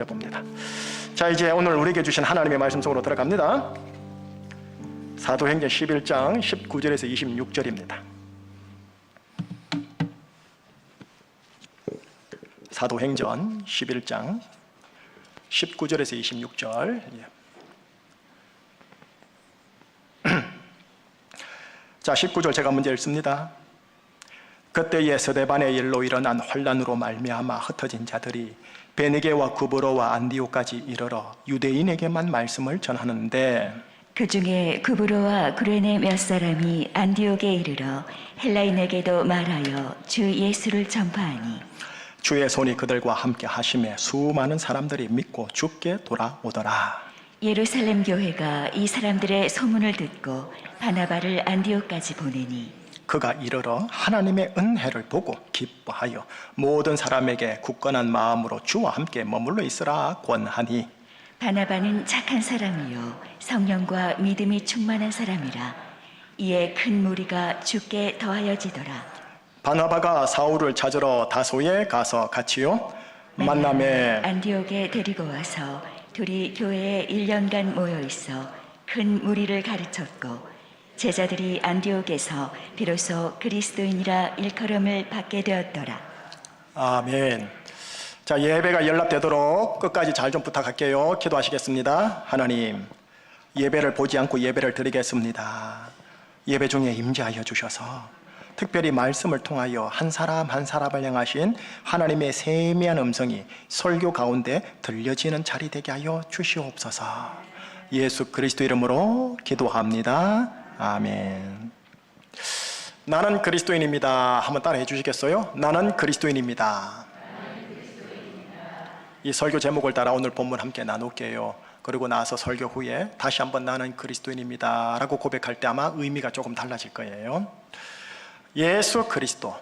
봅니다. 자, 이제 오늘 우리에게 주신 하나님의 말씀 속으로 들어갑니다. 사도행전 11장 19절에서 26절입니다. 사도행전 11장 19절에서 26절. 자, 19절 제가 먼저 읽습니다. 그때에 스데반의 일로 일어난 환란으로 말미암아 흩어진 자들이 베네게와 구브로와 안디오까지 이르러 유대인에게만 말씀을 전하는데, 그 중에 구브로와 구레네 몇 사람이 안디옥에 이르러 헬라인에게도 말하여 주 예수를 전파하니 주의 손이 그들과 함께 하심에 수많은 사람들이 믿고 주께 돌아오더라. 예루살렘 교회가 이 사람들의 소문을 듣고 바나바를 안디옥까지 보내니 그가 이르러 하나님의 은혜를 보고 기뻐하여 모든 사람에게 굳건한 마음으로 주와 함께 머물러 있으라 권하니, 바나바는 착한 사람이요 성령과 믿음이 충만한 사람이라 이에 큰 무리가 주께 더하여지더라. 바나바가 사울을 찾으러 다소에 가서 같이요 만남에 안디옥에 데리고 와서 둘이 교회에 1년간 모여 있어 큰 무리를 가르쳤고, 제자들이 안디옥에서 비로소 그리스도인이라 일컬음을 받게 되었더라. 아멘. 자, 예배가 연락되도록 끝까지 잘 좀 부탁할게요. 기도하시겠습니다. 하나님, 예배를 보지 않고 예배를 드리겠습니다. 예배 중에 임재하여 주셔서 특별히 말씀을 통하여 한 사람 한 사람을 향하신 하나님의 세미한 음성이 설교 가운데 들려지는 자리 되게 하여 주시옵소서. 예수 그리스도 이름으로 기도합니다. 아멘. 나는 그리스도인입니다. 한번 따라해 주시겠어요? 나는 그리스도인입니다. 이 설교 제목을 따라 오늘 본문 함께 나눌게요. 그리고 나서 설교 후에 다시 한번 나는 그리스도인입니다 라고 고백할 때 아마 의미가 조금 달라질 거예요. 예수 그리스도,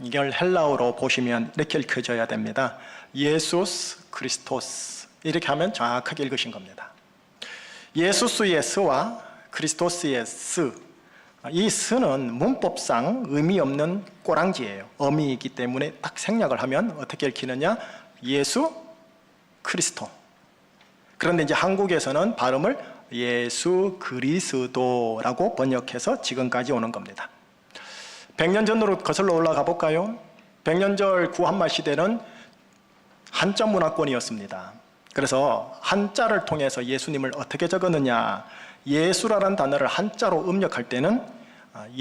이걸 헬라어로 보시면 이렇게 읽혀져야 됩니다. 예수스 크리스토스, 이렇게 하면 정확하게 읽으신 겁니다. 예수스의 스와 크리스토스의 스, 이 스는 문법상 의미 없는 꼬랑지예요. 어미이기 때문에 딱 생략을 하면 어떻게 읽히느냐? 예수 크리스토. 그런데 이제 한국에서는 발음을 예수 그리스도라고 번역해서 지금까지 오는 겁니다. 100년 전으로 거슬러 올라가 볼까요? 100년 전 구한말 시대는 한자 문화권이었습니다. 그래서 한자를 통해서 예수님을 어떻게 적었느냐? 예수라는 단어를 한자로 음력할 때는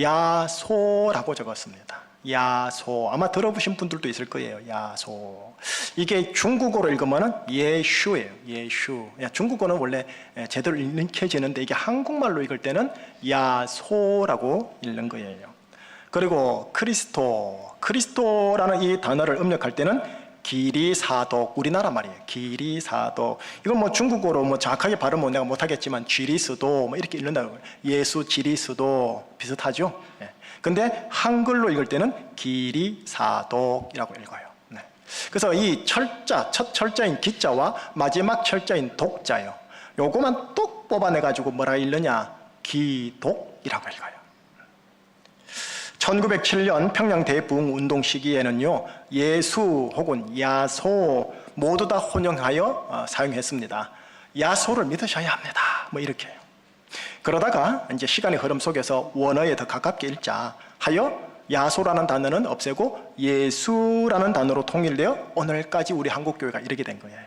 야소라고 적었습니다. 야소. 아마 들어보신 분들도 있을 거예요. 야소. 이게 중국어로 읽으면 예슈예요. 예슈. 중국어는 원래 제대로 읽혀지는데 이게 한국말로 읽을 때는 야소라고 읽는 거예요. 그리고 크리스토라는 이 단어를 음력할 때는 기리사독, 우리나라 말이에요. 기리사독. 이건 뭐 중국어로 정확하게 발음은 내가 못하겠지만 지리스도 이렇게 읽는다고. 예수 지리스도 비슷하죠. 근데 한글로 읽을 때는 기리사독이라고 읽어요. 그래서 이 철자, 첫 철자인 기자와 마지막 철자인 독자요. 요거만 똑 뽑아내가지고 뭐라 읽느냐? 기독이라고 읽어요. 1907년 평양 대부흥 운동 시기에는요, 예수 혹은 야소 모두 다 혼용하여 사용했습니다. 야소를 믿으셔야 합니다. 뭐 이렇게. 그러다가 이제 시간의 흐름 속에서 원어에 더 가깝게 읽자 하여 야소라는 단어는 없애고 예수라는 단어로 통일되어 오늘까지 우리 한국교회가 이르게 된 거예요.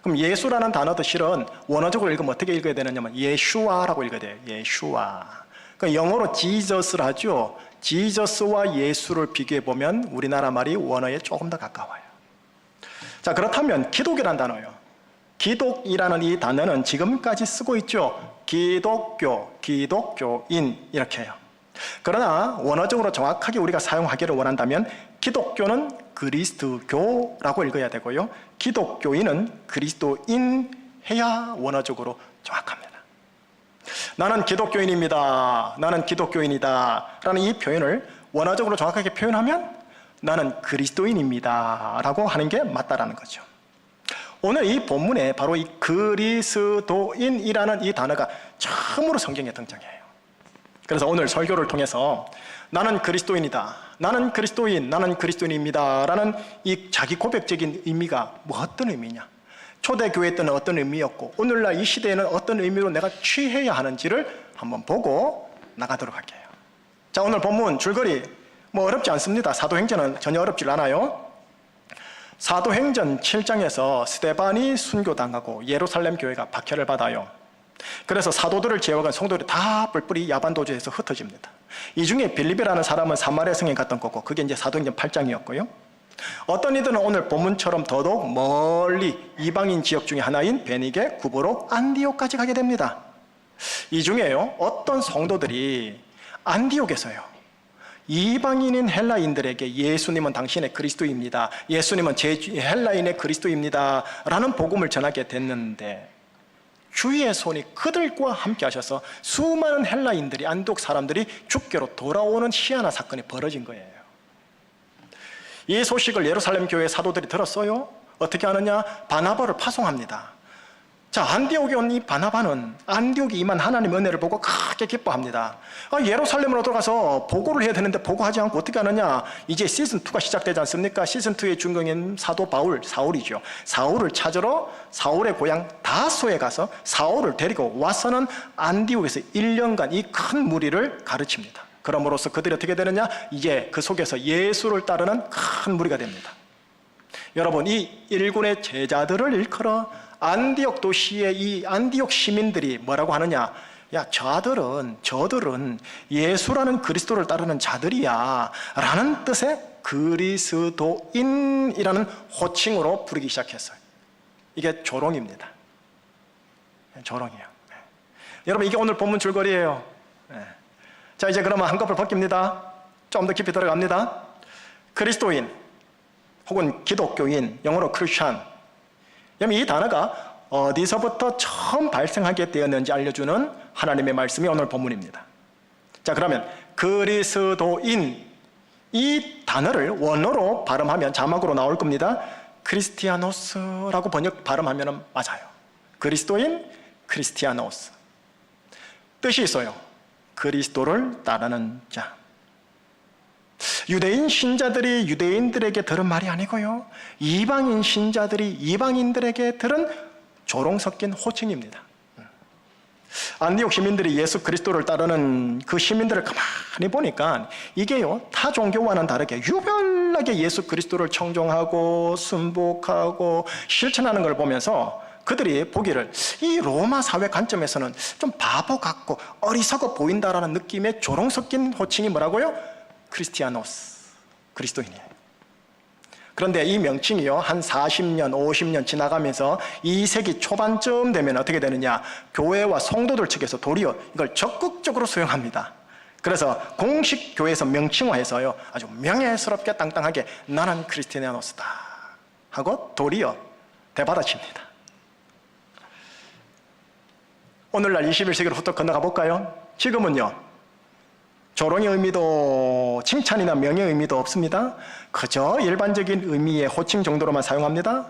그럼 예수라는 단어도 실은 원어적으로 읽으면 어떻게 읽어야 되느냐면 예슈아라고 읽어야 돼요. 예슈아. 그러니까 영어로 지저스를 하죠. 지저스와 예수를 비교해보면 우리나라 말이 원어에 조금 더 가까워요. 자, 그렇다면 기독이라는 단어요. 기독이라는 이 단어는 지금까지 쓰고 있죠. 기독교, 기독교인 이렇게 해요. 그러나 원어적으로 정확하게 우리가 사용하기를 원한다면 기독교는 그리스도교라고 읽어야 되고요. 기독교인은 그리스도인 해야 원어적으로 정확합니다. 나는 기독교인입니다. 나는 기독교인이다 라는 이 표현을 원어적으로 정확하게 표현하면 나는 그리스도인입니다 라고 하는 게 맞다라는 거죠. 오늘 이 본문에 바로 이 그리스도인이라는 이 단어가 처음으로 성경에 등장해요. 그래서 오늘 설교를 통해서 나는 그리스도인이다, 나는 그리스도인, 나는 그리스도인입니다 라는 이 자기 고백적인 의미가 뭐 어떤 의미냐? 초대교회 때는 어떤 의미였고 오늘날 이 시대에는 어떤 의미로 내가 취해야 하는지를 한번 보고 나가도록 할게요. 자, 오늘 본문 줄거리 뭐 어렵지 않습니다. 사도행전은 전혀 어렵지 않아요. 사도행전 7장에서 스데반이 순교당하고 예루살렘 교회가 박해를 받아요. 그래서 사도들을 제어한 성도들이 다 뿔뿔이 야반도주에서 흩어집니다. 이 중에 빌립이라는 사람은 사마리아 성에 갔던 거고 그게 이제 사도행전 8장이었고요. 어떤 이들은 오늘 본문처럼 더더욱 멀리 이방인 지역 중에 하나인 베니게, 구브로, 안디옥까지 가게 됩니다. 이 중에요 어떤 성도들이 안디옥에서요 이방인인 헬라인들에게 예수님은 당신의 그리스도입니다, 예수님은 제 헬라인의 그리스도입니다 라는 복음을 전하게 됐는데 주의 손이 그들과 함께 하셔서 수많은 헬라인들이, 안디옥 사람들이 죽게로 돌아오는 희한한 사건이 벌어진 거예요. 이 소식을 예루살렘 교회 사도들이 들었어요. 어떻게 하느냐? 바나바를 파송합니다. 자, 안디옥에 온 이 바나바는 안디옥에 임한 하나님의 은혜를 보고 크게 기뻐합니다. 예루살렘으로 들어가서 보고를 해야 되는데 보고하지 않고 어떻게 하느냐? 이제 시즌2가 시작되지 않습니까? 시즌2의 주인공인 사도 바울, 사울이죠. 사울을 찾으러 사울의 고향 다소에 가서 사울을 데리고 와서는 안디옥에서 1년간 이 큰 무리를 가르칩니다. 그럼으로써 그들이 어떻게 되느냐? 이제 그 속에서 예수를 따르는 큰 무리가 됩니다. 여러분, 이 일군의 제자들을 일컬어 안디옥 도시의 이 안디옥 시민들이 뭐라고 하느냐? 야, 저들은 예수라는 그리스도를 따르는 자들이야 라는 뜻의 그리스도인이라는 호칭으로 부르기 시작했어요. 이게 조롱입니다. 조롱이에요. 여러분, 이게 오늘 본문 줄거리예요. 자, 이제 그러면 한꺼풀 벗깁니다. 좀 더 깊이 들어갑니다. 그리스도인 혹은 기독교인, 영어로 크리스찬. 이 단어가 어디서부터 처음 발생하게 되었는지 알려주는 하나님의 말씀이 오늘 본문입니다. 자, 그러면 그리스도인, 이 단어를 원어로 발음하면 자막으로 나올 겁니다. 크리스티아노스라고 발음하면 맞아요. 그리스도인, 크리스티아노스. 뜻이 있어요. 그리스도를 따르는 자. 유대인 신자들이 유대인들에게 들은 말이 아니고요, 이방인 신자들이 이방인들에게 들은 조롱 섞인 호칭입니다. 안디옥 시민들이 예수 그리스도를 따르는 그 시민들을 가만히 보니까 이게요 타 종교와는 다르게 유별나게 예수 그리스도를 청종하고 순복하고 실천하는 걸 보면서 그들이 보기를 이 로마 사회 관점에서는 좀 바보 같고 어리석어 보인다라는 느낌의 조롱 섞인 호칭이 뭐라고요? 크리스티아노스, 그리스도인이에요. 그런데 이 명칭이요 한 40년, 50년 지나가면서 2세기 초반쯤 되면 어떻게 되느냐? 교회와 성도들 측에서 도리어 이걸 적극적으로 수용합니다. 그래서 공식 교회에서 명칭화해서요 아주 명예스럽게 땅땅하게 나는 크리스티아노스다 하고 도리어 대받아칩니다. 오늘날 21세기로 후딱 건너가 볼까요? 지금은요 조롱의 의미도 칭찬이나 명예의 의미도 없습니다. 그저 일반적인 의미의 호칭 정도로만 사용합니다.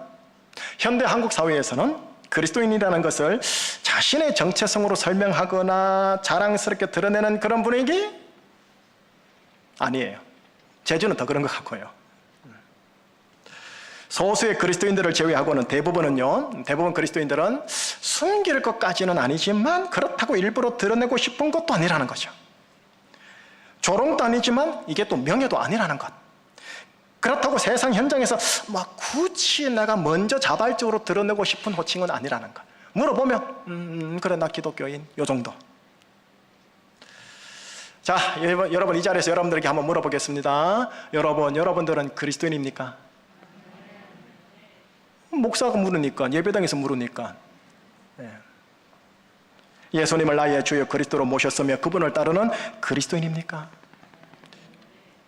현대 한국 사회에서는 그리스도인이라는 것을 자신의 정체성으로 설명하거나 자랑스럽게 드러내는 그런 분위기? 아니에요. 제주는 더 그런 것 같고요. 소수의 그리스도인들을 제외하고는 대부분 그리스도인들은 숨길 것까지는 아니지만 그렇다고 일부러 드러내고 싶은 것도 아니라는 거죠. 조롱도 아니지만 이게 또 명예도 아니라는 것. 그렇다고 세상 현장에서 막 굳이 내가 먼저 자발적으로 드러내고 싶은 호칭은 아니라는 것. 물어보면 그래 나 기독교인 요 정도. 자, 여러분 이 자리에서 여러분들에게 한번 물어보겠습니다. 여러분들은 그리스도인입니까? 목사가 물으니까, 예배당에서 물으니까. 예수님을 나의 주여 그리스도로 모셨으며 그분을 따르는 그리스도인입니까?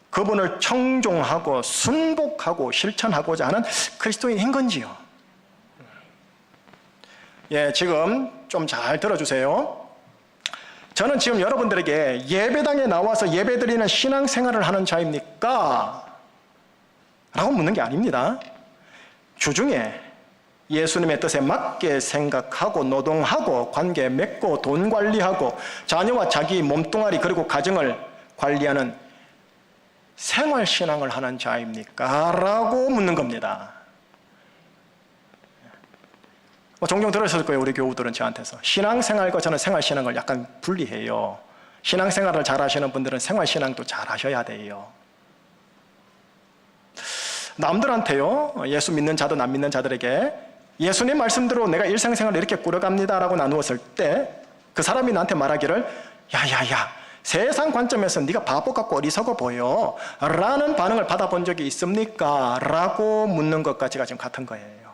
그분을 청종하고 순복하고 실천하고자 하는 그리스도인인 건지요? 지금 좀 잘 들어주세요. 저는 지금 여러분들에게 예배당에 나와서 예배드리는 신앙생활을 하는 자입니까? 라고 묻는 게 아닙니다. 주중에 예수님의 뜻에 맞게 생각하고 노동하고 관계 맺고 돈 관리하고 자녀와 자기 몸뚱아리 그리고 가정을 관리하는 생활신앙을 하는 자입니까? 라고 묻는 겁니다. 종종 들으셨을 거예요. 우리 교우들은 저한테서 신앙생활과 저는 생활신앙을 약간 분리해요. 신앙생활을 잘 하시는 분들은 생활신앙도 잘 하셔야 돼요. 남들한테요, 예수 믿는 자든 안 믿는 자들에게 예수님 말씀대로 내가 일상생활을 이렇게 꾸려갑니다 라고 나누었을 때 그 사람이 나한테 말하기를 야야야, 세상 관점에서 네가 바보 같고 어리석어 보여 라는 반응을 받아본 적이 있습니까? 라고 묻는 것과 제가 지금 같은 거예요.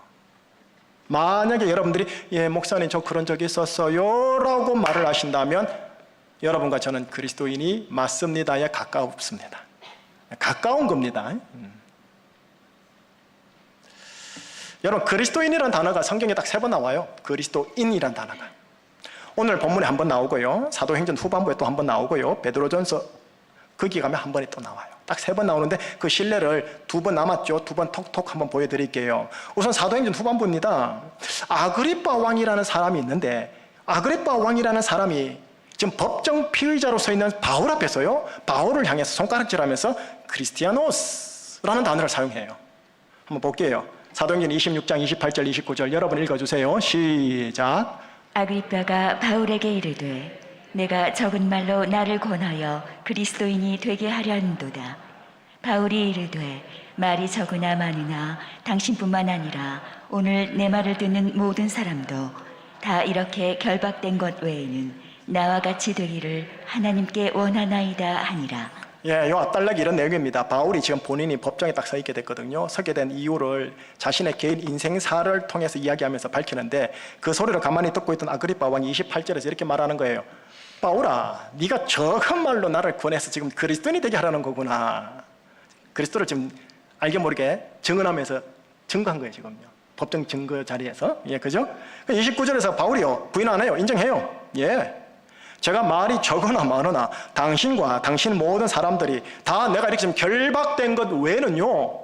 만약에 여러분들이 예 목사님 저 그런 적이 있었어요 라고 말을 하신다면 여러분과 저는 그리스도인이 맞습니다에 가까웠습니다. 가까운 겁니다. 여러분, 그리스도인이라는 단어가 성경에 딱 3번 나와요. 그리스도인이라는 단어가. 오늘 본문에 한 번 나오고요. 사도행전 후반부에 또 한 번 나오고요. 베드로전서 거기 가면 한 번에 또 나와요. 딱 3번 나오는데 그 신뢰를 2번 남았죠. 2번 톡톡 한번 보여드릴게요. 우선 사도행전 후반부입니다. 아그리빠 왕이라는 사람이 있는데 아그리빠 왕이라는 사람이 지금 법정 피의자로 서 있는 바울 앞에서요. 바울을 향해서 손가락질하면서 크리스티아노스라는 단어를 사용해요. 한번 볼게요. 사도행전 26장 28절 29절 여러분 읽어주세요. 시작. 아그리빠가 바울에게 이르되 내가 적은 말로 나를 권하여 그리스도인이 되게 하려 한도다. 바울이 이르되 말이 적으나 많으나 당신뿐만 아니라 오늘 내 말을 듣는 모든 사람도 다 이렇게 결박된 것 외에는 나와 같이 되기를 하나님께 원하나이다 하니라. 예, 요 앞달락이 이런 내용입니다. 바울이 지금 본인이 법정에 딱 서 있게 됐거든요. 서게 된 이유를 자신의 개인 인생사를 통해서 이야기하면서 밝히는데 그 소리를 가만히 듣고 있던 아그리빠 왕이 28절에서 이렇게 말하는 거예요. 바울아, 네가 적은 말로 나를 권해서 지금 그리스도인이 되게 하라는 거구나. 그리스도를 지금 알게 모르게 증언하면서 증거한 거예요, 지금요. 법정 증거 자리에서. 예, 그죠? 29절에서 바울이요, 부인 안 해요. 인정해요. 예. 제가 말이 적으나 많으나 당신과 당신 모든 사람들이 다 내가 이렇게 지금 결박된 것 외에는요,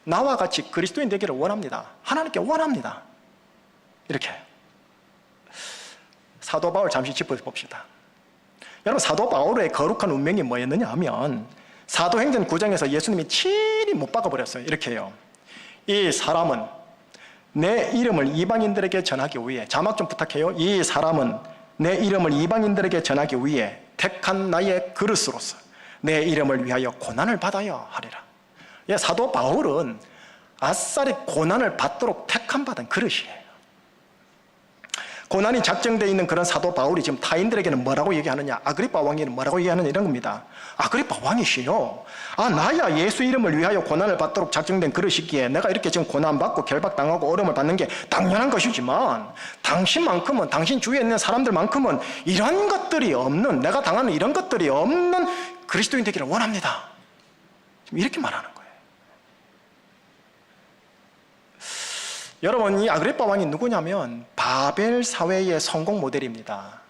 나와 같이 그리스도인 되기를 원합니다. 하나님께 원합니다. 이렇게. 사도 바울 잠시 짚어봅시다. 여러분, 사도 바울의 거룩한 운명이 뭐였느냐 하면 사도행전 9장에서 예수님이 친히 못 박아버렸어요. 이렇게 해요. 이 사람은 내 이름을 이방인들에게 전하기 위해, 자막 좀 부탁해요. 이 사람은 내 이름을 이방인들에게 전하기 위해 택한 나의 그릇으로서 내 이름을 위하여 고난을 받아야 하리라. 예, 사도 바울은 아싸리 고난을 받도록 택함받은 그릇이에요. 고난이 작정되어 있는 그런 사도 바울이 지금 타인들에게는 뭐라고 얘기하느냐, 아그리빠 왕에는 뭐라고 얘기하느냐 이런 겁니다. 아그리빠 왕이시요, 나야 예수 이름을 위하여 고난을 받도록 작정된 그릇이기에 내가 이렇게 지금 고난받고 결박당하고 어려움을 받는 게 당연한 것이지만 당신만큼은, 당신 주위에 있는 사람들만큼은 이런 것들이 없는, 내가 당하는 이런 것들이 없는 그리스도인 되기를 원합니다. 지금 이렇게 말하는 거예요. 여러분, 이 아그리빠 왕이 누구냐면 바벨 사회의 성공 모델입니다.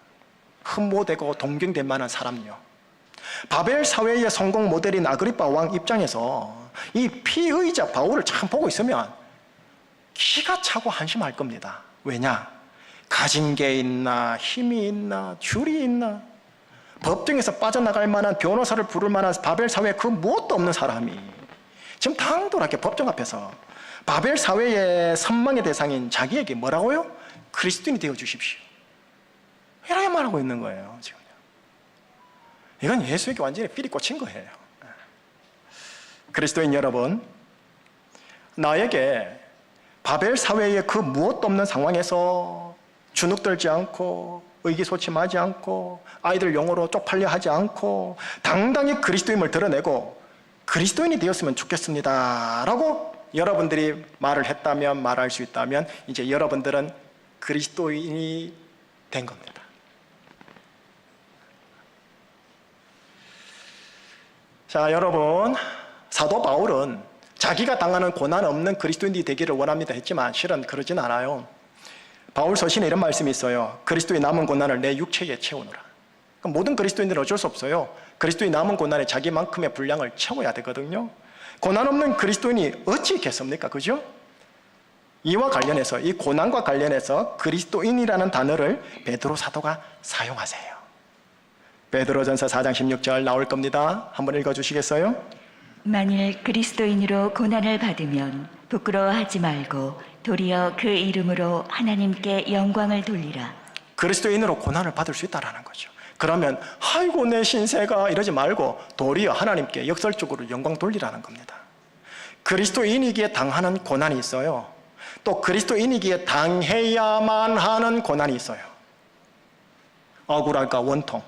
흠모되고 동경될 만한 사람이요. 바벨 사회의 성공 모델인 아그리빠 왕 입장에서 이 피의자 바울을 참 보고 있으면 기가 차고 한심할 겁니다. 왜냐? 가진 게 있나, 힘이 있나, 줄이 있나, 법정에서 빠져나갈 만한 변호사를 부를 만한 바벨 사회에 그 무엇도 없는 사람이 지금 당돌하게 법정 앞에서 바벨 사회의 선망의 대상인 자기에게 뭐라고요? 그리스도인이 되어 주십시오. 이렇게 말하고 있는 거예요, 지금. 이건 예수에게 완전히 삘이 꽂힌 거예요. 그리스도인 여러분, 나에게 바벨 사회의 그 무엇도 없는 상황에서 주눅들지 않고 의기소침하지 않고 아이들 용어로 쪽팔려 하지 않고 당당히 그리스도임을 드러내고 그리스도인이 되었으면 좋겠습니다 라고 여러분들이 말을 했다면, 말할 수 있다면 이제 여러분들은 그리스도인이 된 겁니다. 자, 여러분, 사도 바울은 자기가 당하는 고난 없는 그리스도인이 되기를 원합니다 했지만 실은 그러진 않아요. 바울 서신에 이런 말씀이 있어요. 그리스도의 남은 고난을 내 육체에 채우노라. 모든 그리스도인들은 어쩔 수 없어요. 그리스도의 남은 고난에 자기만큼의 분량을 채워야 되거든요. 고난 없는 그리스도인이 어찌 있겠습니까? 그죠? 이와 관련해서, 이 고난과 관련해서 그리스도인이라는 단어를 베드로 사도가 사용하세요. 베드로전서 4장 16절 나올 겁니다. 한번 읽어주시겠어요? 만일 그리스도인으로 고난을 받으면 부끄러워하지 말고 도리어 그 이름으로 하나님께 영광을 돌리라. 그리스도인으로 고난을 받을 수 있다라는 거죠. 그러면 아이고 내 신세가 이러지 말고 도리어 하나님께 역설적으로 영광 돌리라는 겁니다. 그리스도인이기에 당하는 고난이 있어요. 또 그리스도인이기에 당해야만 하는 고난이 있어요. 억울함과 원통,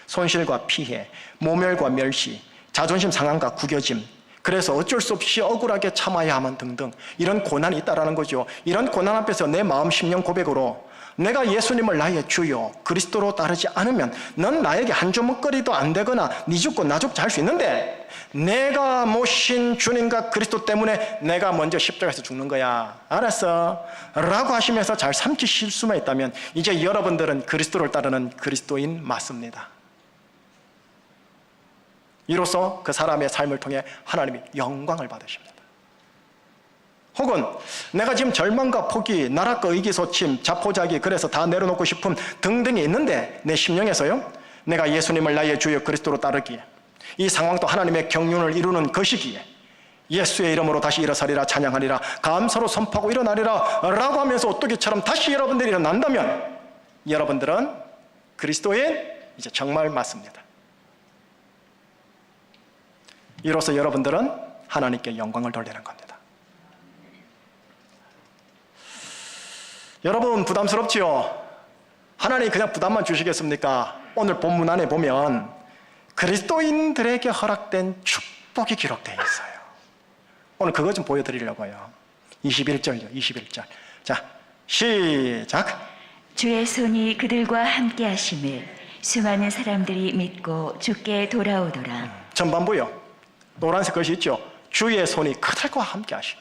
손실과 피해, 모멸과 멸시, 자존심 상함과 구겨짐, 그래서 어쩔 수 없이 억울하게 참아야 하면 등등 이런 고난이 있다라는 거죠. 이런 고난 앞에서 내 마음 심령 고백으로 내가 예수님을 나의 주요 그리스도로 따르지 않으면 넌 나에게 한 주먹거리도 안 되거나 네 죽고 나 죽자 할 수 있는데 내가 모신 주님과 그리스도 때문에 내가 먼저 십자가에서 죽는 거야. 알았어? 라고 하시면서 잘 삼키실 수만 있다면 이제 여러분들은 그리스도를 따르는 그리스도인 맞습니다. 이로써 그 사람의 삶을 통해 하나님이 영광을 받으십니다. 혹은 내가 지금 절망과 포기, 나락과 의기소침, 자포자기 그래서 다 내려놓고 싶음 등등이 있는데 내 심령에서요 내가 예수님을 나의 주여 그리스도로 따르기에 이 상황도 하나님의 경륜을 이루는 것이기에 예수의 이름으로 다시 일어서리라 찬양하리라 감사로 선포하고 일어나리라 라고 하면서 오뚜기처럼 다시 여러분들이 일어난다면 여러분들은 그리스도인 이제 정말 맞습니다. 이로써 여러분들은 하나님께 영광을 돌리는 겁니다. 여러분 부담스럽지요? 하나님이 그냥 부담만 주시겠습니까? 오늘 본문 안에 보면 그리스도인들에게 허락된 축복이 기록되어 있어요. 오늘 그거 좀 보여드리려고요. 21절이요. 21절. 자, 시작. 주의 손이 그들과 함께 하심에 수많은 사람들이 믿고 주께 돌아오더라. 전반부요. 노란색 것이 있죠. 주의 손이 그들과 함께 하심에.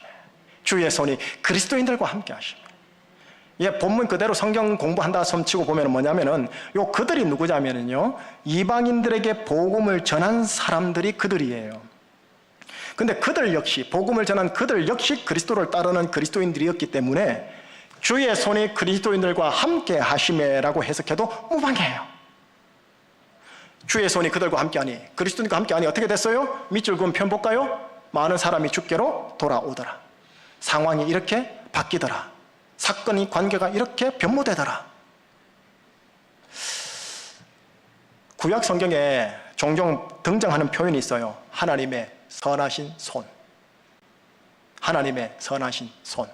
주의 손이 그리스도인들과 함께 하심에. 예, 본문 그대로 성경 공부한다 섬치고 보면 뭐냐면은 요 그들이 누구냐면은요 이방인들에게 복음을 전한 사람들이 그들이에요. 근데 그들 역시 복음을 전한 그들 역시 그리스도를 따르는 그리스도인들이었기 때문에 주의 손이 그리스도인들과 함께 하심에라고 해석해도 무방해요. 주의 손이 그들과 함께하니 그리스도인과 함께하니 어떻게 됐어요? 밑줄 그은 편 볼까요? 많은 사람이 주께로 돌아오더라. 상황이 이렇게 바뀌더라. 사건이 관계가 이렇게 변모되더라. 구약 성경에 종종 등장하는 표현이 있어요. 하나님의 선하신 손. 하나님의 선하신 손.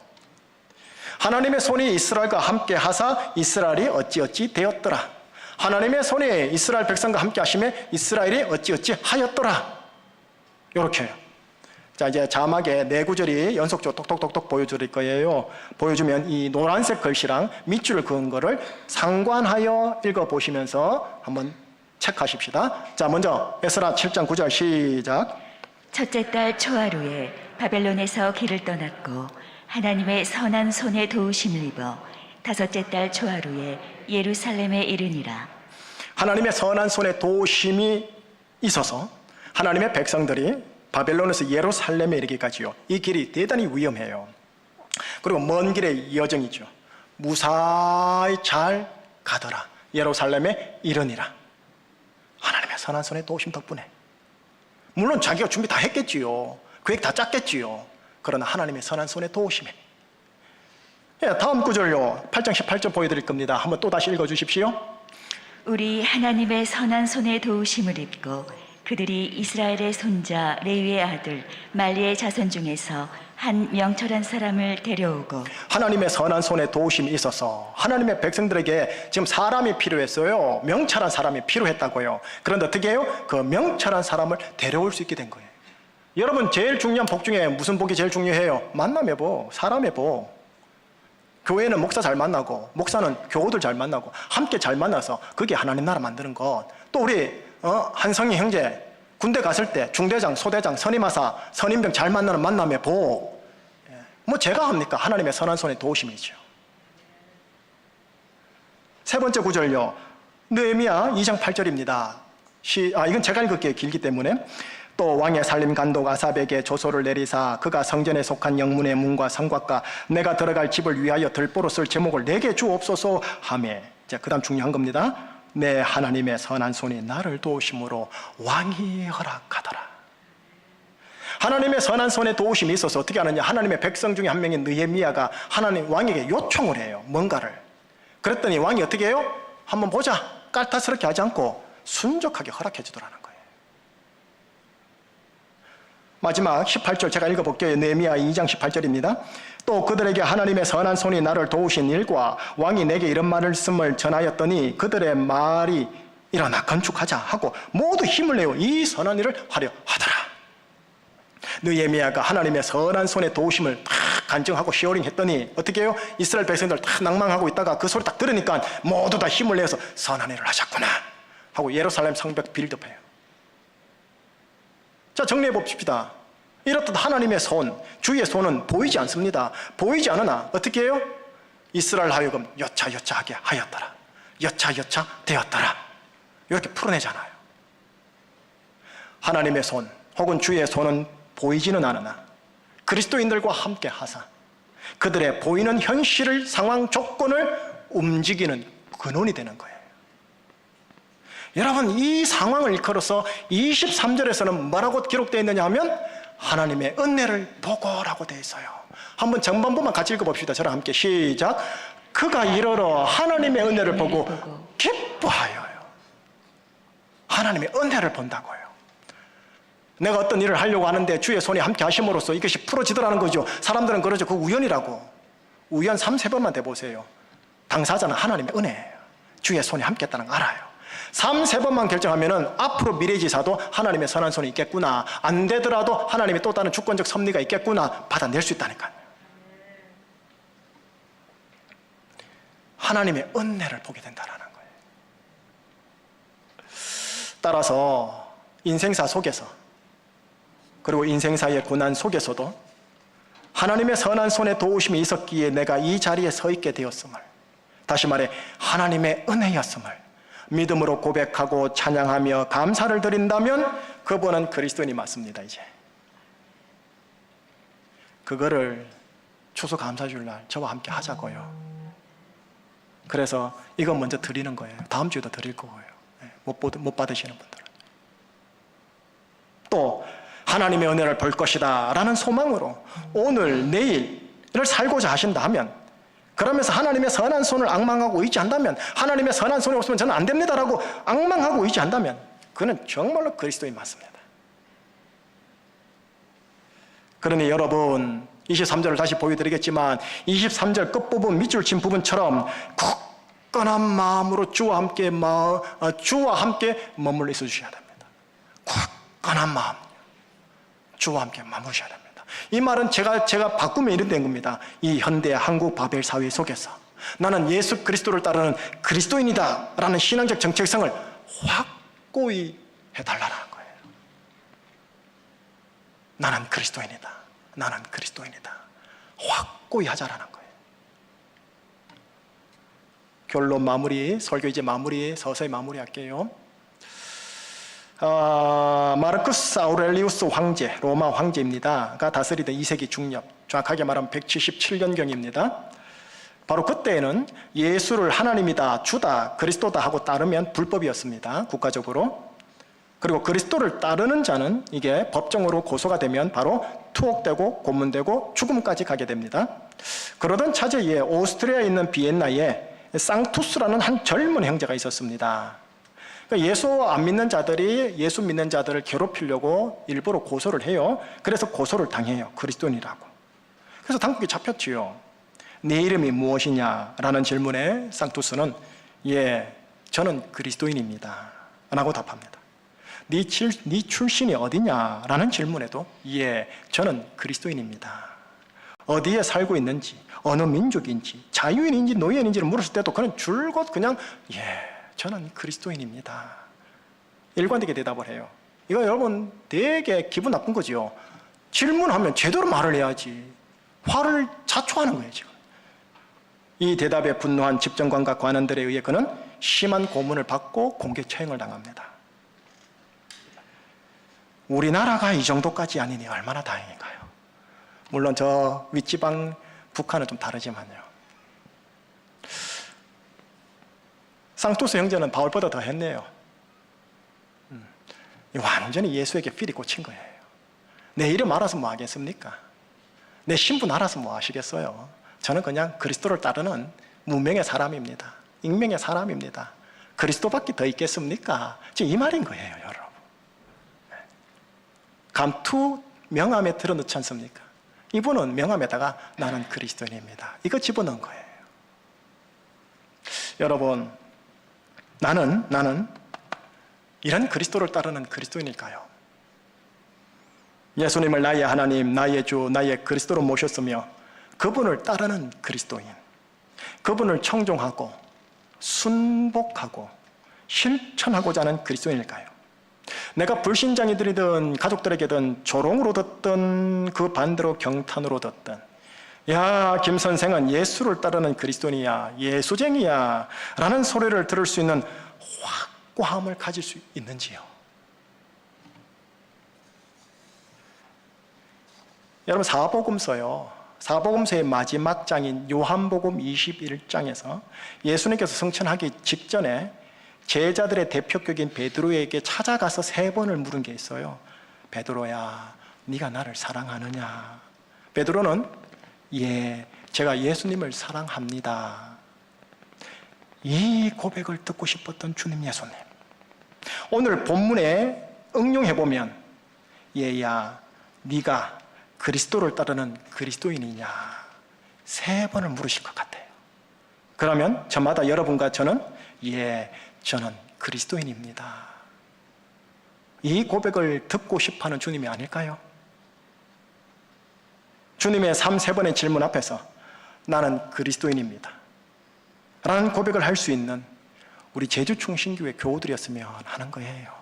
하나님의 손이 이스라엘과 함께 하사 이스라엘이 어찌어찌 되었더라. 하나님의 손이 이스라엘 백성과 함께 하심에 이스라엘이 어찌어찌 하였더라. 이렇게 해요. 자, 이제 자막에 네 구절이 연속적으로 똑똑똑똑 보여드릴 거예요. 보여주면 이 노란색 글씨랑 밑줄을 그은 거를 상관하여 읽어보시면서 한번 체크하십시다. 자, 먼저 에스라 7장 9절 시작. 첫째 달 초하루에 바벨론에서 길을 떠났고 하나님의 선한 손에 도우심을 입어 다섯째 달 초하루에 예루살렘에 이르니라. 하나님의 선한 손에 도우심이 있어서 하나님의 백성들이 바벨론에서 예루살렘에 이르기까지요. 이 길이 대단히 위험해요. 그리고 먼 길의 여정이죠. 무사히 잘 가더라. 예루살렘에 이르니라. 하나님의 선한 손에 도우심 덕분에. 물론 자기가 준비 다 했겠지요. 계획 다 짰겠지요. 그러나 하나님의 선한 손에 도우심에. 예, 다음 구절요. 8장 18절 보여드릴 겁니다. 한번 또 다시 읽어주십시오. 우리 하나님의 선한 손에 도우심을 입고 그들이 이스라엘의 손자 레위의 아들 말리의 자손 중에서 한 명철한 사람을 데려오고 하나님의 선한 손에 도우심이 있어서 하나님의 백성들에게 지금 사람이 필요했어요. 명철한 사람이 필요했다고요. 그런데 어떻게 해요? 그 명철한 사람을 데려올 수 있게 된 거예요. 여러분 제일 중요한 복 중에 무슨 복이 제일 중요해요? 만남의 복, 사람의 복. 교회는 목사 잘 만나고 목사는 교우들 잘 만나고 함께 잘 만나서 그게 하나님 나라 만드는 것. 또 우리 한성희 형제 군대 갔을 때 중대장, 소대장, 선임하사, 선임병 잘 만나는 만남의 복. 뭐 제가 합니까? 하나님의 선한 손에 도우심이죠. 세 번째 구절요. 느헤미야 2장 8절입니다. 이건 제가 읽을게요. 길기 때문에. 또 왕의 살림 간독 아삽에게 조소를 내리사 그가 성전에 속한 영문의 문과 성곽과 내가 들어갈 집을 위하여 들보로 쓸 제목을 내게 주옵소서 하매. 자, 그 다음 중요한 겁니다. 내 하나님의 선한 손이 나를 도우심으로 왕이 허락하더라. 하나님의 선한 손에 도우심이 있어서 어떻게 하느냐, 하나님의 백성 중에 한 명인 느헤미야가 하나님 왕에게 요청을 해요. 뭔가를. 그랬더니 왕이 어떻게 해요? 한번 보자. 깔타스럽게 하지 않고 순적하게 허락해 주더라는 거예요. 마지막 18절 제가 읽어볼게요. 느헤미야 2장 18절입니다. 또 그들에게 하나님의 선한 손이 나를 도우신 일과 왕이 내게 이런 말씀을 전하였더니 그들의 말이 일어나 건축하자 하고 모두 힘을 내어 이 선한 일을 하려 하더라. 느헤미야가 하나님의 선한 손의 도우심을 딱 간증하고 시어링 했더니 어떻게 해요? 이스라엘 백성들 딱 낭망하고 있다가 그 소리 딱 들으니까 모두 다 힘을 내서 선한 일을 하셨구나 하고 예루살렘 성벽 빌드업해요. 자, 정리해 봅시다. 이렇듯 하나님의 손, 주의 손은 보이지 않습니다. 보이지 않으나 어떻게 해요? 이스라엘 하여금 여차여차하게 하였더라. 여차여차 되었더라. 이렇게 풀어내잖아요. 하나님의 손 혹은 주의 손은 보이지는 않으나 그리스도인들과 함께 하사 그들의 보이는 현실을, 상황, 조건을 움직이는 근원이 되는 거예요. 여러분, 이 상황을 일컬어서 23절에서는 뭐라고 기록되어 있느냐 하면 하나님의 은혜를 보고라고 되어 있어요. 한번 전반부만 같이 읽어봅시다. 저랑 함께 시작. 그가 이르러 하나님의 은혜를 보고 기뻐하여요. 하나님의 은혜를 본다고요. 내가 어떤 일을 하려고 하는데 주의 손이 함께 하심으로써 이것이 풀어지더라는 거죠. 사람들은 그러죠. 그 우연이라고. 우연 3-4번만 돼보세요. 당사자는 하나님의 은혜예요. 주의 손이 함께 했다는 거 알아요. 3-4번만 결정하면은 앞으로 미래지사도 하나님의 선한 손이 있겠구나, 안 되더라도 하나님의 또 다른 주권적 섭리가 있겠구나 받아낼 수 있다니까요. 하나님의 은혜를 보게 된다는 거예요. 따라서 인생사 속에서 그리고 인생사의 고난 속에서도 하나님의 선한 손에 도우심이 있었기에 내가 이 자리에 서 있게 되었음을, 다시 말해 하나님의 은혜였음을 믿음으로 고백하고 찬양하며 감사를 드린다면 그분은 그리스도인이 맞습니다. 이제 그거를 추수감사주일날 저와 함께 하자고요. 그래서 이건 먼저 드리는 거예요. 다음 주에도 드릴 거고요. 못 받으시는 분들은 또 하나님의 은혜를 볼 것이다 라는 소망으로 오늘 내일을 살고자 하신다 하면, 그러면서 하나님의 선한 손을 앙망하고 있지 않다면, 하나님의 선한 손이 없으면 저는 안 됩니다라고 앙망하고 있지 않다면 그는 정말로 그리스도인 맞습니다. 그러니 여러분 23절을 다시 보여드리겠지만 23절 끝부분 밑줄 친 부분처럼 굳건한 마음으로 주와 함께 머물러 있어 주셔야 됩니다. 굳건한 마음, 주와 함께 머무셔야 됩니다. 이 말은 제가 바꾸면 이런 된 겁니다. 이 현대 한국 바벨 사회 속에서 나는 예수 그리스도를 따르는 그리스도인이다 라는 신앙적 정체성을 확고히 해달라는 거예요. 나는 그리스도인이다. 나는 그리스도인이다. 확고히 하자라는 거예요. 결론 마무리, 설교 이제 마무리, 서서히 마무리할게요. 마르쿠스 아우렐리우스 황제, 로마 황제입니다.가 다스리던 2세기 중엽, 정확하게 말하면 177년경입니다. 바로 그때에는 예수를 하나님이다, 주다, 그리스도다 하고 따르면 불법이었습니다. 국가적으로. 그리고 그리스도를 따르는 자는 이게 법정으로 고소가 되면 바로 투옥되고 고문되고 죽음까지 가게 됩니다. 그러던 차제에 오스트리아에 있는 비엔나에 쌍투스라는 한 젊은 형제가 있었습니다. 예수 안 믿는 자들이 예수 믿는 자들을 괴롭히려고 일부러 고소를 해요. 그래서 고소를 당해요. 그리스도인이라고. 그래서 당국에 잡혔지요. 네 이름이 무엇이냐라는 질문에 쌍투스는 저는 그리스도인입니다 라고 답합니다. 네 출신이 어디냐라는 질문에도 저는 그리스도인입니다. 어디에 살고 있는지, 어느 민족인지, 자유인인지 노예인지를 물었을 때도 그는 줄곧 그냥 저는 그리스도인입니다. 일관되게 대답을 해요. 이거 여러분 되게 기분 나쁜 거지요. 질문하면 제대로 말을 해야지. 화를 자초하는 거예요, 지금. 이 대답에 분노한 집정관과 관원들에 의해 그는 심한 고문을 받고 공개 처형을 당합니다. 우리나라가 이 정도까지 아니니 얼마나 다행인가요? 물론 저 윗지방 북한은 좀 다르지만요. 쌍투스 형제는 바울보다 더 했네요. 완전히 예수에게 필이 꽂힌 거예요. 내 이름 알아서 뭐 하겠습니까? 내 신분 알아서 뭐 하시겠어요? 저는 그냥 그리스도를 따르는 무명의 사람입니다. 익명의 사람입니다. 그리스도밖에 더 있겠습니까? 지금 이 말인 거예요, 여러분. 감투 명함에 들어넣지 않습니까? 이분은 명함에다가 나는 그리스도인입니다. 이거 집어넣은 거예요. 여러분, 나는 이런 그리스도를 따르는 그리스도인일까요? 예수님을 나의 하나님, 나의 주, 나의 그리스도로 모셨으며 그분을 따르는 그리스도인, 그분을 청종하고 순복하고 실천하고자 하는 그리스도인일까요? 내가 불신자이들이든 가족들에게든 조롱으로 듣든 그 반대로 경탄으로 듣든, 야, 김 선생은 예수를 따르는 그리스도인이야, 예수쟁이야 라는 소리를 들을 수 있는 확고함을 가질 수 있는지요? 여러분, 사복음서의 마지막 장인 요한복음 21장에서 예수님께서 승천하기 직전에 제자들의 대표격인 베드로에게 찾아가서 3번을 물은 게 있어요. 베드로야, 네가 나를 사랑하느냐? 베드로는 예, 제가 예수님을 사랑합니다. 이 고백을 듣고 싶었던 주님 예수님, 오늘 본문에 응용해보면 얘야, 네가 그리스도를 따르는 그리스도인이냐? 3번을 물으실 것 같아요. 그러면 저마다 여러분과 저는 예, 저는 그리스도인입니다. 이 고백을 듣고 싶어하는 주님이 아닐까요? 주님의 3번의 질문 앞에서 나는 그리스도인입니다 라는 고백을 할 수 있는 우리 제주충신교회 교우들이었으면 하는 거예요.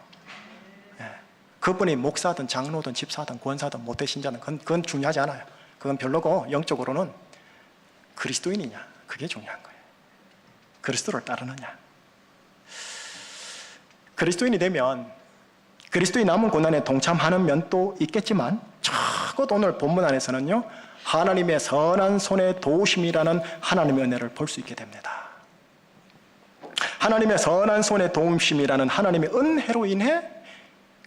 그분이 목사든 장로든 집사든 권사든 모태신자든 그건 중요하지 않아요. 그건 별로고, 영적으로는 그리스도인이냐, 그게 중요한 거예요. 그리스도를 따르느냐. 그리스도인이 되면 그리스도의 남은 고난에 동참하는 면도 있겠지만, 적어도 오늘 본문 안에서는요, 하나님의 선한 손의 도우심이라는 하나님의 은혜를 볼 수 있게 됩니다. 하나님의 선한 손의 도우심이라는 하나님의 은혜로 인해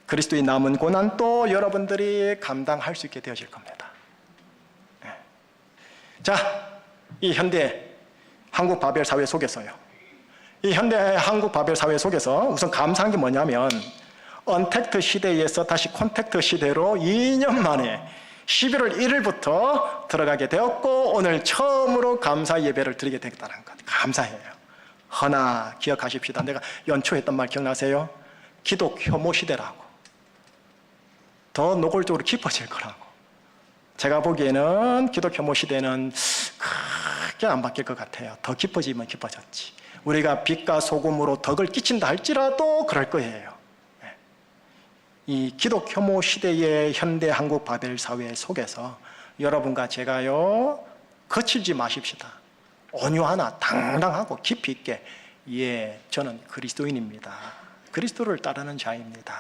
그리스도의 남은 고난도 여러분들이 감당할 수 있게 되어질 겁니다. 자, 이 현대 한국 바벨 사회 속에서요, 이 현대 한국 바벨 사회 속에서 우선 감사한 게 뭐냐면, 언택트 시대에서 다시 콘택트 시대로 2년 만에 11월 1일부터 들어가게 되었고, 오늘 처음으로 감사 예배를 드리게 되겠다는 것, 감사해요. 허나 기억하십시다. 내가 연초했던 말 기억나세요? 기독 혐오 시대라고. 더 노골적으로 깊어질 거라고. 제가 보기에는 기독 혐오 시대는 크게 안 바뀔 것 같아요. 더 깊어지면 깊어졌지. 우리가 빛과 소금으로 덕을 끼친다 할지라도 그럴 거예요. 이 기독 혐오 시대의 현대 한국 바벨 사회 속에서 여러분과 제가요, 거칠지 마십시다. 온유하나 당당하고 깊이 있게, 예, 저는 그리스도인입니다, 그리스도를 따르는 자입니다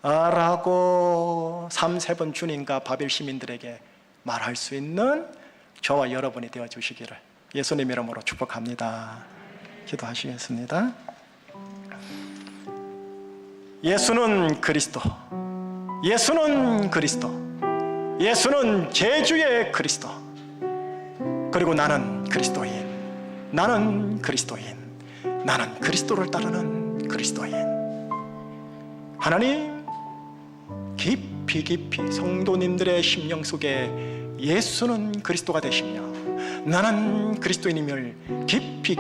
라고 3번 주님과 바벨 시민들에게 말할 수 있는 저와 여러분이 되어 주시기를 예수님 이름으로 축복합니다. 기도하시겠습니다. 예수는 그리스도, 예수는 그리스도, 예수는 제주의 그리스도, 그리고 나는 그리스도인, 나는 그리스도인, 나는 그리스도를 따르는 그리스도인. 하나님, 깊이 성도님들의 심령 속에 예수는 그리스도가 되시며 나는 그리스도인임을 깊이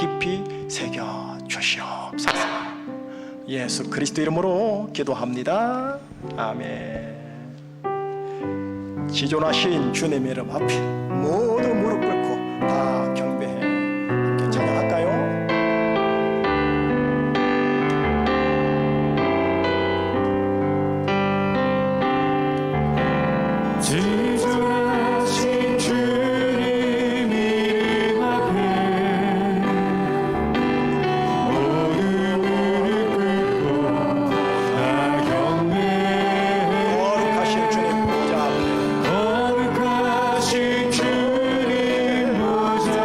새겨 주시옵소서. 예수 그리스도 이름으로 기도합니다. 아멘. 지존하신 주님 이름 앞에 모두 무릎 꿇고 다 경배해 함께 찬양할까요? 지존하신 주님 이름 앞에 모두 무릎 꿇고 다 경배해. 거룩하신 주님 보좌 앞에 거룩하신 주님 보좌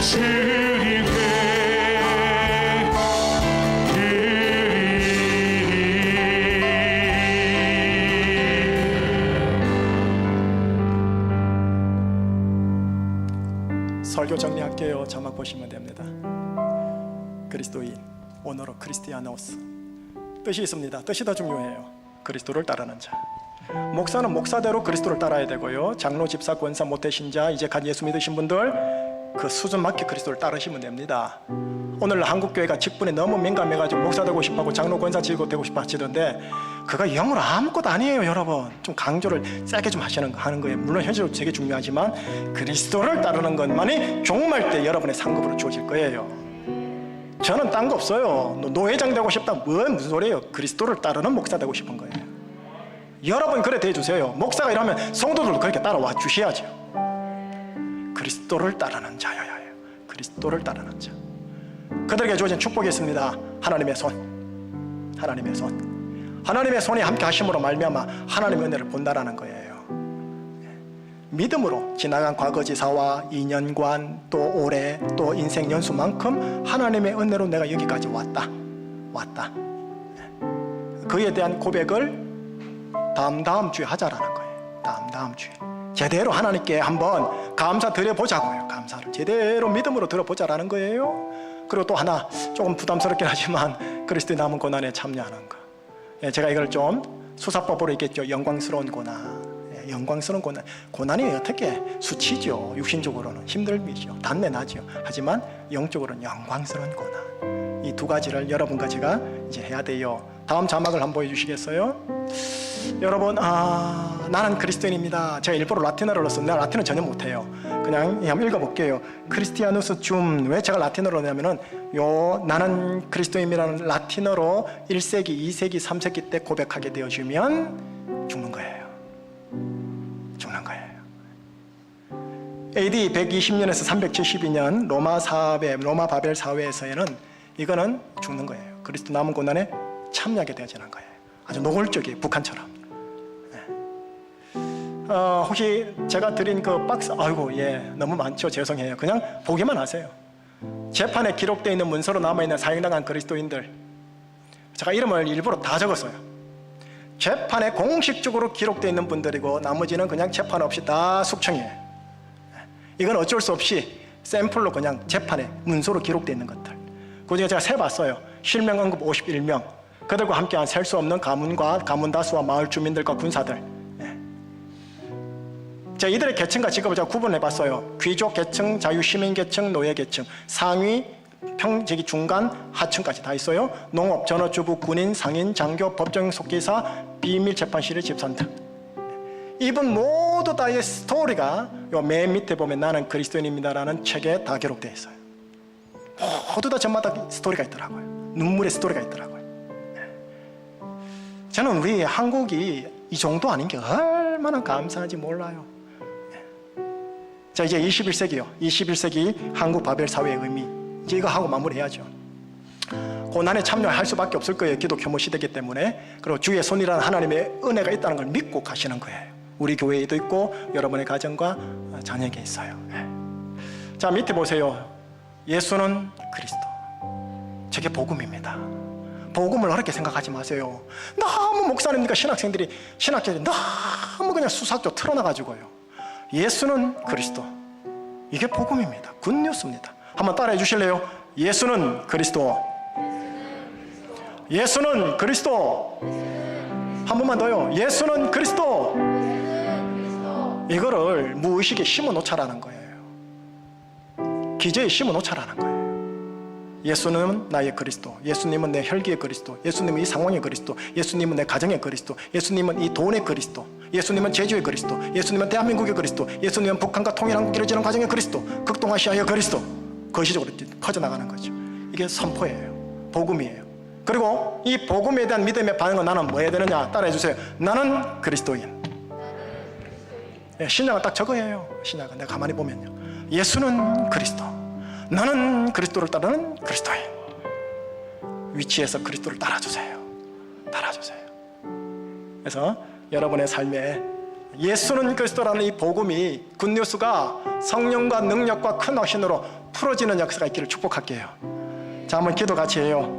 주님 설교 정리할게요. 자막 보시면 됩니다. 그리스도인, 오너로 크리스티아노스. 뜻이 있습니다. 뜻이 더 중요해요. 그리스도를 따르는 자. 목사는 목사대로 그리스도를 따라야 되고요. 장로, 집사, 권사, 모태신자, 이제 갓 예수 믿으신 분들 그 수준 맞게 그리스도를 따르시면 됩니다. 오늘 한국교회가 직분에 너무 민감해가지고 목사 되고 싶어하고 장로, 권사, 지고 되고 싶어 하시던데 그거 영어로 아무것도 아니에요. 여러분 좀 강조를 세게 좀 하는 거예요. 물론 현실적으로 되게 중요하지만 그리스도를 따르는 것만이 종말 때 여러분의 상급으로 주어질 거예요. 저는 딴 거 없어요. 노회장 되고 싶다 무슨 소리예요. 그리스도를 따르는 목사 되고 싶은 거예요. 여러분 그래 대해주세요. 목사가 이러면 성도들도 그렇게 따라와 주셔야죠. 그리스도를 따르는 자여야 해요. 그리스도를 따르는 자. 그들에게 주어진 축복이 있습니다. 하나님의 손, 하나님의 손, 하나님의 손이 함께 하심으로 말미암아 하나님의 은혜를 본다라는 거예요. 믿음으로 지나간 과거지사와 인연관 또 올해 또 인생 연수만큼 하나님의 은혜로 내가 여기까지 왔다. 그에 대한 고백을 다음 주에 하자라는 거예요. 다음 주에 제대로 하나님께 한번 감사 드려보자고요. 감사를 제대로 믿음으로 드려보자라는 거예요. 그리고 또 하나 조금 부담스럽긴 하지만 그리스도의 남은 고난에 참여하는 거. 제가 이걸 좀 수사법으로 얘기했죠. 영광스러운 고난. 영광스러운 고난. 고난이 어떻게 수치죠. 육신적으로는 힘들죠. 단내나죠. 하지만 영적으로는 영광스러운 고난. 이 두 가지를 여러분과 제가 이제 해야 돼요. 다음 자막을 한번 보여주시겠어요? 여러분, 나는 그리스도인입니다. 제가 일부러 라틴어로 썼는데 라틴어 전혀 못해요. 그냥 한번 읽어볼게요. 크리스티아누스 줌. 왜 제가 라틴어로 하냐면은 나는 그리스도인이라는 라틴어로 1세기, 2세기, 3세기 때 고백하게 되어지면 죽는 거예요. 죽는 거예요. AD 120년에서 372년 로마 바벨 사회에서는 이거는 죽는 거예요. 그리스도 남은 고난에 참여하게 되어지는 거예요. 아주 노골적이에요. 북한처럼. 혹시 제가 드린 그 박스, 아이고 너무 많죠. 죄송해요. 그냥 보기만 하세요. 재판에 기록되어 있는 문서로 남아있는 사형당한 그리스도인들, 제가 이름을 일부러 다 적었어요. 재판에 공식적으로 기록되어 있는 분들이고 나머지는 그냥 재판 없이 다 숙청이에요. 이건 어쩔 수 없이 샘플로 그냥 재판에 문서로 기록되어 있는 것들. 그중에 제가 세봤어요. 실명 언급 51명. 그들과 함께한 셀 수 없는 가문과 가문 다수와 마을 주민들과 군사들. 제가 이들의 계층과 직업을 제가 구분해봤어요. 귀족 계층, 자유시민 계층, 노예 계층, 상위, 중간, 하층까지 다 있어요. 농업, 전업주부, 군인, 상인, 장교, 법정 속기사, 비밀 재판실의 집사들. 이분 모두 다의 스토리가 요 맨 밑에 보면 나는 그리스도인입니다라는 책에 다 기록되어 있어요. 모두 다 저마다 스토리가 있더라고요. 눈물의 스토리가 있더라고요. 저는 우리 한국이 이 정도 아닌 게 얼마나 감사한지 몰라요. 자, 이제 21세기요. 21세기 한국 바벨 사회의 의미. 이제 이거 하고 마무리해야죠. 고난에 참여할 수밖에 없을 거예요. 기독 혐오 시대이기 때문에. 그리고 주의 손이라는 하나님의 은혜가 있다는 걸 믿고 가시는 거예요. 우리 교회에도 있고 여러분의 가정과 자녀에게 있어요. 자, 밑에 보세요. 예수는 그리스도. 저게 복음입니다. 복음을 어렵게 생각하지 마세요. 너무 목사님과 신학생들이 너무 그냥 수사조 틀어놔가지고요. 예수는 그리스도. 이게 복음입니다. 굿뉴스입니다. 한번 따라해 주실래요? 예수는 그리스도. 예수는 그리스도. 한 번만 더요. 예수는 그리스도. 이거를 무의식에 심어놓자라는 거예요. 기저에 심어놓자라는 거예요. 예수님은 나의 그리스도. 예수님은 내 혈기의 그리스도. 예수님은 이 상황의 그리스도. 예수님은 내 가정의 그리스도. 예수님은 이 돈의 그리스도. 예수님은 제주의 그리스도. 예수님은 대한민국의 그리스도. 예수님은 북한과 통일한국 이루어지는 과정의 그리스도. 극동아시아의 그리스도. 거시적으로 퍼져나가는 거죠. 이게 선포예요. 복음이에요. 그리고 이 복음에 대한 믿음의 반응은 나는 뭐 해야 되느냐? 따라해 주세요. 나는 그리스도인. 신약은 딱 저거예요. 신약은 내가 가만히 보면요. 예수는 그리스도. 나는 그리스도를 따르는 그리스도인. 위치에서 그리스도를 따라주세요. 따라주세요. 그래서 여러분의 삶에 예수는 그리스도라는 이 복음이 굿뉴스가 성령과 능력과 큰 확신으로 풀어지는 역사가 있기를 축복할게요. 자, 한번 기도 같이 해요.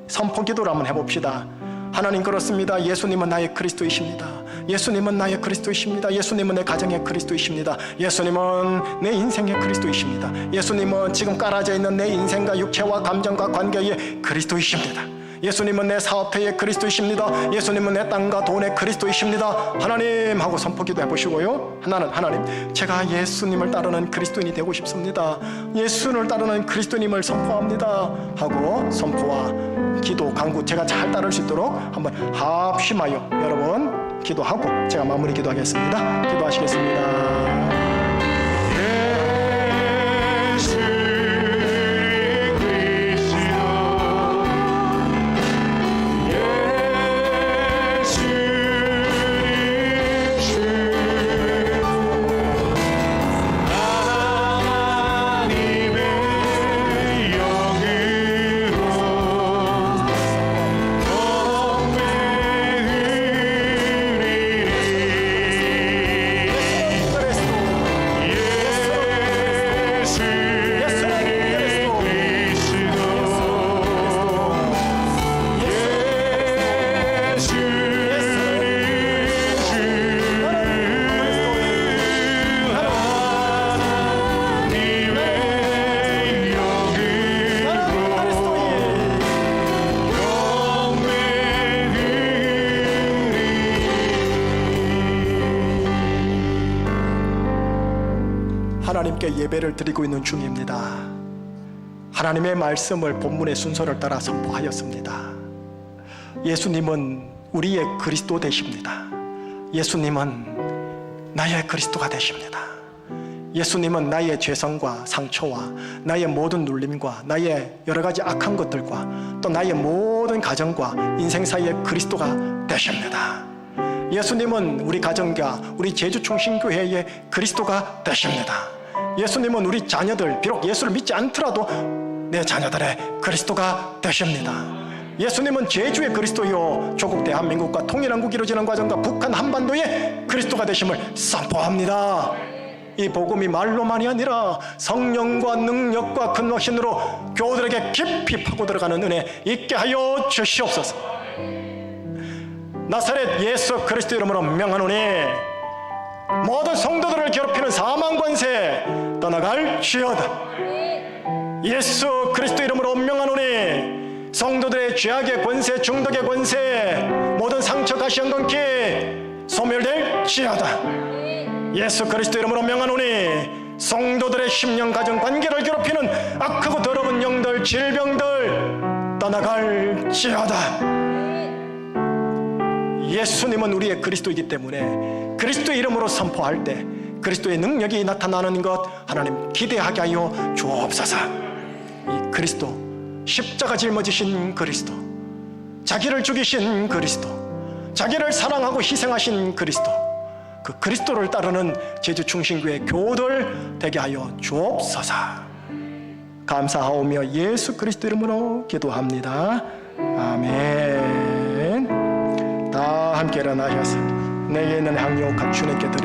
선포 기도를 한번 해봅시다. 하나님, 그렇습니다. 예수님은 나의 그리스도이십니다. 예수님은 나의 그리스도이십니다. 예수님은 내 가정의 그리스도이십니다. 예수님은 내 인생의 그리스도이십니다. 예수님은 지금 깔아져 있는 내 인생과 육체와 감정과 관계의 그리스도이십니다. 예수님은 내 사업터의 그리스도이십니다. 예수님은 내 땅과 돈의 그리스도이십니다. 하나님 하고 선포 기도 해보시고요. 하나님, 제가 예수님을 따르는 그리스도인이 되고 싶습니다. 예수를 따르는 그리스도님을 선포합니다 하고 선포와 기도, 간구 제가 잘 따를 수 있도록 한번 합심하여 여러분 기도하고 제가 마무리 기도하겠습니다. 기도하시겠습니다. 하나님께 예배를 드리고 있는 중입니다. 하나님의 말씀을 본문의 순서를 따라 선포하였습니다. 예수님은 우리의 그리스도 되십니다. 예수님은 나의 그리스도가 되십니다. 예수님은 나의 죄성과 상처와 나의 모든 눌림과 나의 여러 가지 악한 것들과 또 나의 모든 가정과 인생 사이의 그리스도가 되십니다. 예수님은 우리 가정과 우리 제주충신교회의 그리스도가 되십니다. 예수님은 우리 자녀들, 비록 예수를 믿지 않더라도 내 자녀들의 그리스도가 되십니다. 예수님은 제주의 그리스도요, 조국 대한민국과 통일한국 이루어지는 과정과 북한 한반도의 그리스도가 되심을 선포합니다. 이 복음이 말로만이 아니라 성령과 능력과 큰 확신으로 교우들에게 깊이 파고 들어가는 은혜 있게 하여 주시옵소서. 나사렛 예수 그리스도 이름으로 명하노니 모든 성도들을 괴롭히는 사망 권세 떠나갈지어다. 예수 그리스도 이름으로 명하노니 성도들의 죄악의 권세, 중독의 권세, 모든 상처 가시한 건기 소멸될지어다. 예수 그리스도 이름으로 명하노니 성도들의 심령 가정 관계를 괴롭히는 악하고 더러운 영들, 질병들 떠나갈지어다. 예수님은 우리의 그리스도이기 때문에 그리스도의 이름으로 선포할 때 그리스도의 능력이 나타나는 것 하나님 기대하게 하여 주옵소서. 이 그리스도, 십자가 짊어지신 그리스도, 자기를 죽이신 그리스도, 자기를 사랑하고 희생하신 그리스도, 그 그리스도를 따르는 제주충신교회 교우들 되게 하여 주옵소서. 감사하오며 예수 그리스도 이름으로 기도합니다. 아멘. 다 함께 일어나셔서 내게 있는 향유 각 주님께 드리도록